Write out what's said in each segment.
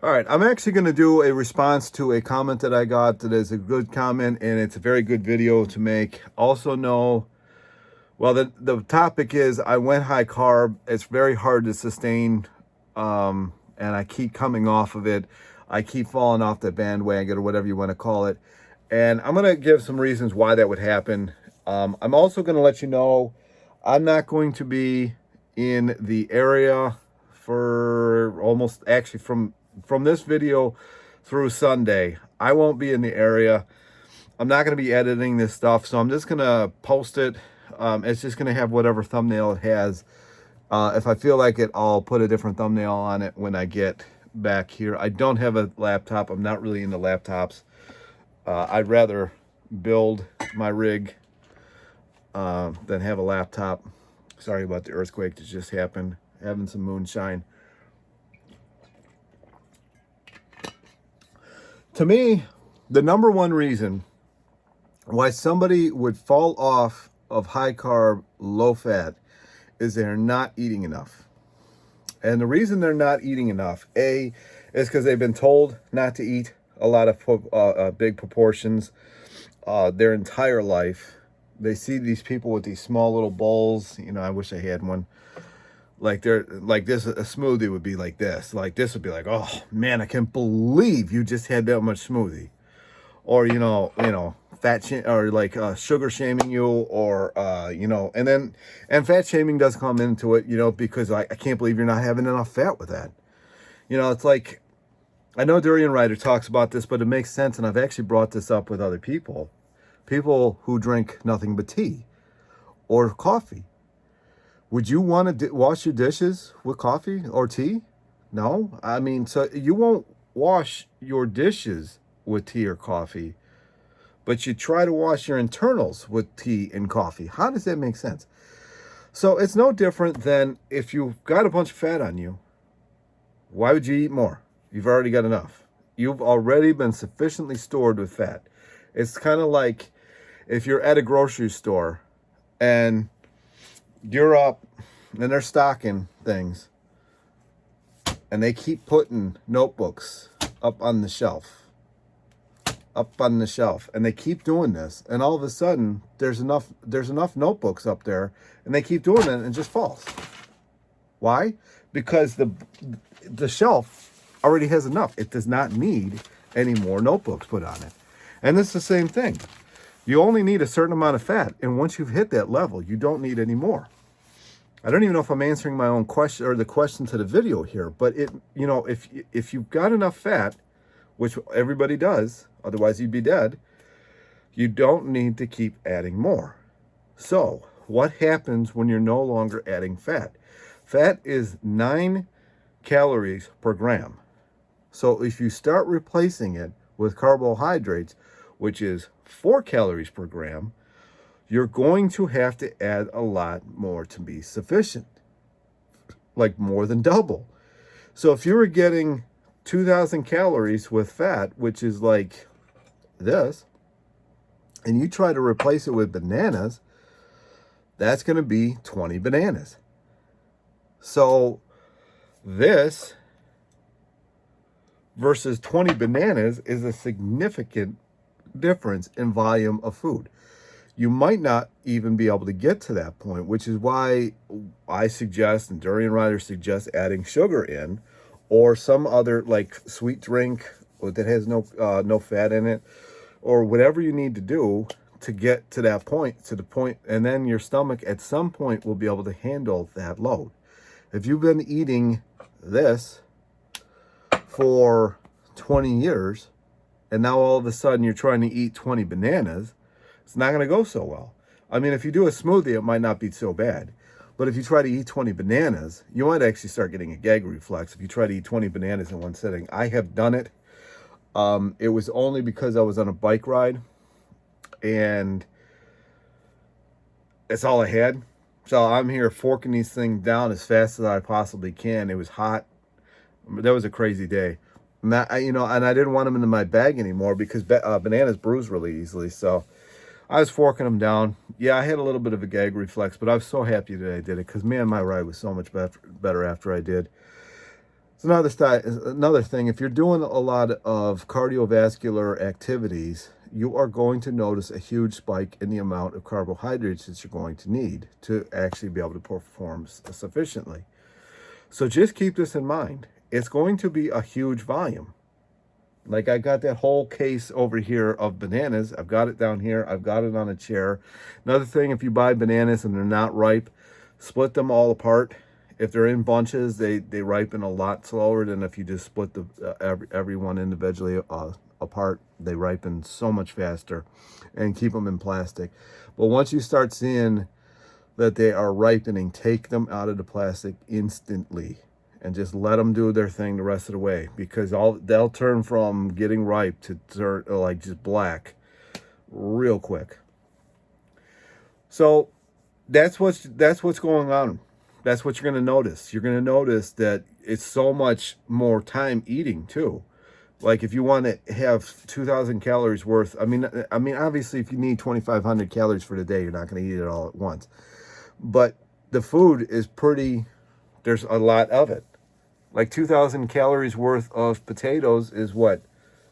All right, I'm actually going to do a response to a comment that I got that is a good comment, and it's a very good video to make. Also know, well, the topic is I went high carb. It's very hard to sustain, and I keep coming off of it. I keep falling off the bandwagon or whatever you want to call it. And I'm going to give some reasons why that would happen. I'm also going to let you know I'm not going to be in the area for almost actually from this video through Sunday. I won't be in the area. I'm not going to be editing this stuff, so I'm just going to post it. It's just going to have whatever thumbnail it has. If I feel like it, I'll put a different thumbnail on it when I get back here. I don't have a laptop. I'm not really into laptops. I'd rather build my rig than have a laptop. Sorry about the earthquake that just happened. Having some moonshine. To me, the number one reason why somebody would fall off of high carb, low fat is they're not eating enough. And the reason they're not eating enough, A, is because they've been told not to eat a lot of big proportions their entire life. They see these people with these small little bowls. You know, I wish I had one. Like they're like this, a smoothie would be like this. Like this would be like, oh man, I can't believe you just had that much smoothie. Or fat or like sugar shaming you, or and fat shaming does come into it, because I can't believe you're not having enough fat with that. It's like, I know Durian Ryder talks about this, but it makes sense, and I've actually brought this up with other people who drink nothing but tea or coffee. Would you want to wash your dishes with coffee or tea? No. I mean, so you won't wash your dishes with tea or coffee, but you try to wash your internals with tea and coffee. How does that make sense? So it's no different than if you've got a bunch of fat on you, why would you eat more? You've already got enough. You've already been sufficiently stored with fat. It's kind of like if you're at a grocery store and you're up and they're stocking things and they keep putting notebooks up on the shelf, and they keep doing this, and all of a sudden there's enough notebooks up there, and they keep doing it and it just falls. Why? Because the shelf already has enough. It does not need any more notebooks put on it. And it's the same thing. You only need a certain amount of fat, and once you've hit that level, you don't need any more. I don't even know if I'm answering my own question or the question to the video here, but if you've got enough fat, which everybody does, otherwise you'd be dead, you don't need to keep adding more. So what happens when you're no longer adding fat? Fat is 9 calories per gram. So if you start replacing it with carbohydrates, which is 4 calories per gram, you're going to have to add a lot more to be sufficient, like more than double. So if you were getting 2,000 calories with fat, which is like this, and you try to replace it with bananas, that's going to be 20 bananas. So this versus 20 bananas is a significant difference in volume of food. You might not even be able to get to that point, which is why I suggest, and Durian Ryder suggests, adding sugar in, or some other like sweet drink that has no fat in it, or whatever you need to do to get to that point, and then your stomach at some point will be able to handle that load. If you've been eating this for 20 years, and now all of a sudden you're trying to eat 20 bananas, it's not going to go so well. I mean, if you do a smoothie, it might not be so bad. But if you try to eat 20 bananas, you might actually start getting a gag reflex if you try to eat 20 bananas in one sitting. I have done it. It was only because I was on a bike ride, and it's all I had. So I'm here forking these things down as fast as I possibly can. It was hot. That was a crazy day. And I didn't want them in my bag anymore because bananas bruise really easily. So I was forking them down. Yeah, I had a little bit of a gag reflex, but I was so happy that I did it because, man, my ride was so much better after I did. It's another thing. If you're doing a lot of cardiovascular activities, you are going to notice a huge spike in the amount of carbohydrates that you're going to need to actually be able to perform sufficiently. So just keep this in mind. It's going to be a huge volume. Like I got that whole case over here of bananas. I've got it down here. I've got it on a chair. Another thing, if you buy bananas and they're not ripe, split them all apart. If they're in bunches, they ripen a lot slower than if you just split every one individually apart. They ripen so much faster, and keep them in plastic. But once you start seeing that they are ripening, take them out of the plastic instantly and just let them do their thing the rest of the way, because they'll turn from getting ripe to turn like just black real quick. So that's what's going on. That's what you're going to notice. You're going to notice that it's so much more time eating too. Like if you want to have 2,000 calories worth, I mean, obviously if you need 2,500 calories for the day, you're not going to eat it all at once. But the food is there's a lot of it. Like 2,000 calories worth of potatoes is what?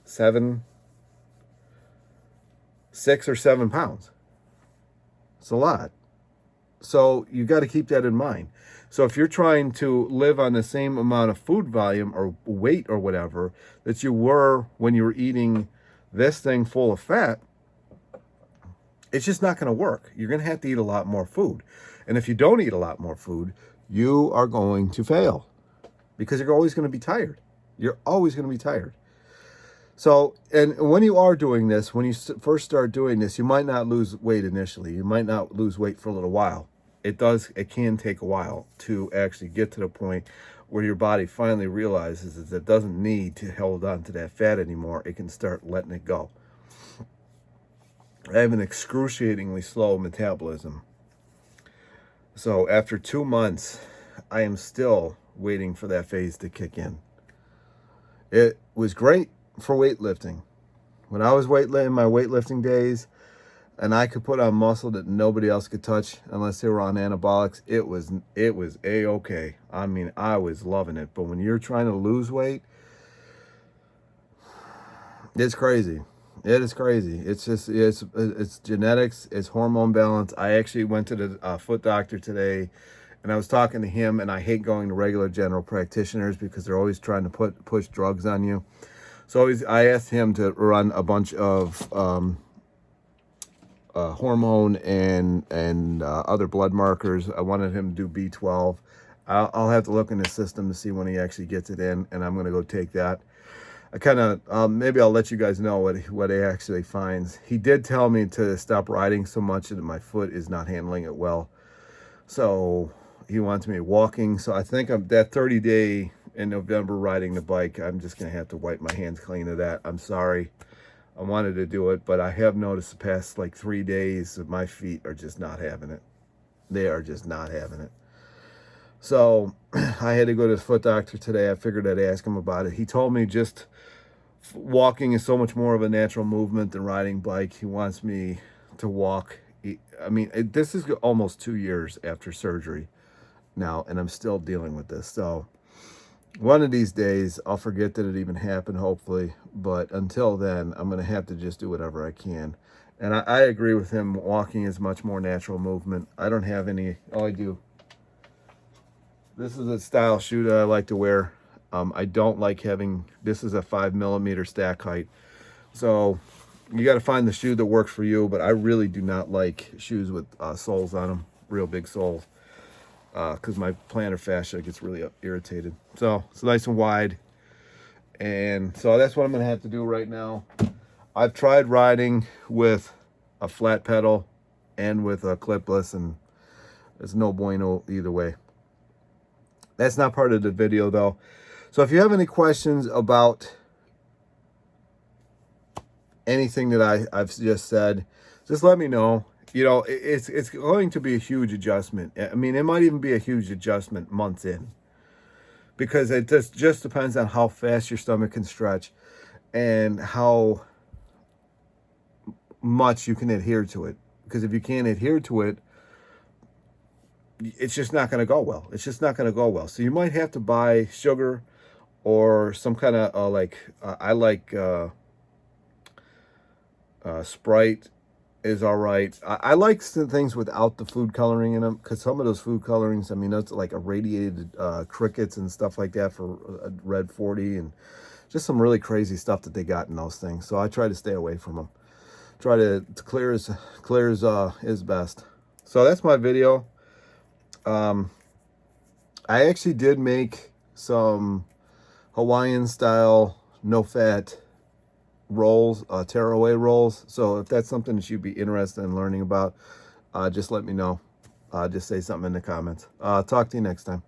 6 or 7 pounds. It's a lot. So you got to keep that in mind. So if you're trying to live on the same amount of food volume or weight or whatever that you were when you were eating this thing full of fat, it's just not going to work. You're going to have to eat a lot more food. And if you don't eat a lot more food, you are going to fail, because you're always going to be tired. You're always going to be tired. So, and when you are doing this, when you first start doing this, you might not lose weight initially. You might not lose weight for a little while. It can take a while to actually get to the point where your body finally realizes that it doesn't need to hold on to that fat anymore. It can start letting it go. I have an excruciatingly slow metabolism. So after 2 months, I am still waiting for that phase to kick in. It was great for weightlifting. When I was in my weightlifting days, and I could put on muscle that nobody else could touch unless they were on anabolics, it was a-okay. I mean, I was loving it. But when you're trying to lose weight, it's crazy. It is crazy. It's just, it's genetics, it's hormone balance. I actually went to the foot doctor today, and I was talking to him, and I hate going to regular general practitioners because they're always trying to push drugs on you. So I asked him to run a bunch of hormone and other blood markers. I wanted him to do B12. I'll have to look in the system to see when he actually gets it in, and I'm going to go take that. I kind of, maybe I'll let you guys know what he actually finds. He did tell me to stop riding so much that my foot is not handling it well. So he wants me walking. So I think that 30-day in November riding the bike, I'm just going to have to wipe my hands clean of that. I'm sorry. I wanted to do it, but I have noticed the past like 3 days that my feet are just not having it. They are just not having it. So I had to go to the foot doctor today. I figured I'd ask him about it. He told me just walking is so much more of a natural movement than riding bike. He wants me to walk. This is almost 2 years after surgery now, and I'm still dealing with this. So one of these days, I'll forget that it even happened, hopefully. But until then, I'm going to have to just do whatever I can. And I agree with him. Walking is much more natural movement. I don't have any, all I do. This is a style shoe that I like to wear. I don't like this is a 5mm stack height. So you got to find the shoe that works for you. But I really do not like shoes with soles on them, real big soles. Because my plantar fascia gets really irritated. So it's nice and wide. And so that's what I'm going to have to do right now. I've tried riding with a flat pedal and with a clipless, and it's no bueno either way. That's not part of the video though. So if you have any questions about anything that I've just said, just let me know. You know, it's going to be a huge adjustment. I mean, it might even be a huge adjustment months in, because it just depends on how fast your stomach can stretch and how much you can adhere to it. Because if you can't adhere to it, it's just not going to go well. It's just not going to go well. So you might have to buy sugar or some kind of like I like Sprite is all right. I like some things without the food coloring in them, because some of those food colorings, I mean, that's like irradiated crickets and stuff like that for red 40, and just some really crazy stuff that they got in those things. So I try to stay away from them. Try to clear as is best. So that's my video. I actually did make some Hawaiian style no fat rolls, tearaway rolls. So if that's something that you'd be interested in learning about, just let me know. Just say something in the comments. Talk to you next time.